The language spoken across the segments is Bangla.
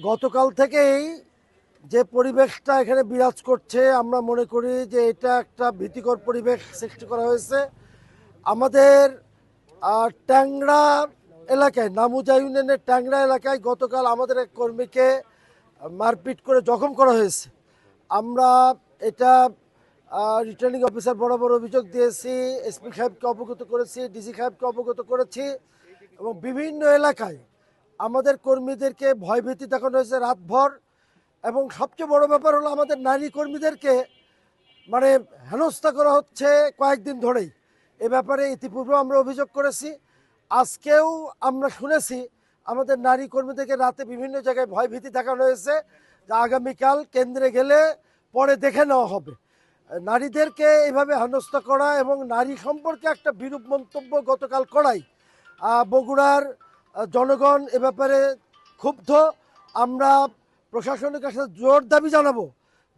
গতকাল থেকেই যে পরিবেশটা এখানে বিরাজ করছে, আমরা মনে করি যে এটা একটা ভীতিকর পরিবেশ সৃষ্টি করা হয়েছে। আমাদের ট্যাংরা এলাকায়, নামুজা ইউনিয়নের ট্যাংরা এলাকায় গতকাল আমাদের এক কর্মীকে মারপিট করে জখম করা হয়েছে। আমরা এটা রিটার্নিং অফিসার বরাবর অভিযোগ দিয়েছি, এসপি সাহেবকে অবগত করেছি, ডিসি সাহেবকে অবগত করেছি এবং বিভিন্ন এলাকায় আমাদের কর্মীদেরকে ভয়ভীতি দেখানো হয়েছে রাতভর। এবং সবচেয়ে বড় ব্যাপার হলো আমাদের নারী কর্মীদেরকে মানে হেনস্থা করা হচ্ছে কয়েকদিন ধরেই। এ ব্যাপারে ইতিপূর্বে আমরা অভিযোগ করেছি, আজকেও আমরা শুনেছি আমাদের নারী কর্মীদেরকে রাতে বিভিন্ন জায়গায় ভয়ভীতি দেখানো হয়েছে যে আগামীকাল কেন্দ্রে গেলে পরে দেখে নেওয়া হবে। নারীদেরকে এইভাবে হেনস্থা করা এবং নারী সম্পর্কে একটা বিরূপ মন্তব্য গতকাল করাই বগুড়ার জনগণ এ ব্যাপারে ক্ষুব্ধ। আমরা প্রশাসনের কাছে জোর দাবি জানাবো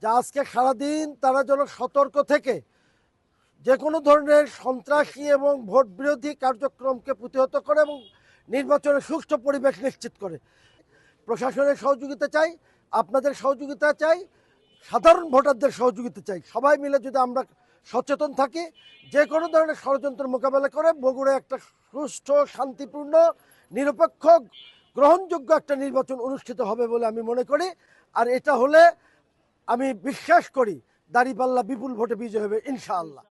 যে আজকে সারাদিন তারা যেন সতর্ক থেকে যে কোনো ধরনের সন্ত্রাসী এবং ভোট বিরোধী কার্যক্রমকে প্রতিহত করে এবং নির্বাচনের সুষ্ঠু পরিবেশ নিশ্চিত করে। প্রশাসনের সহযোগিতা চাই, আপনাদের সহযোগিতা চাই, সাধারণ ভোটারদের সহযোগিতা চাই। সবাই মিলে যদি আমরা সচেতন থাকি, যে কোনো ধরনের ষড়যন্ত্র মোকাবেলা করে বগুড়ায় একটা সুষ্ঠু, শান্তিপূর্ণ, নিরপেক্ষ, গ্রহণযোগ্য একটা নির্বাচন অনুষ্ঠিত হবে বলে আমি মনে করি। আর এটা হলে আমি বিশ্বাস করি দাঁড়িপাল্লা বিপুল ভোটে বিজয় হবে ইনশাআল্লাহ।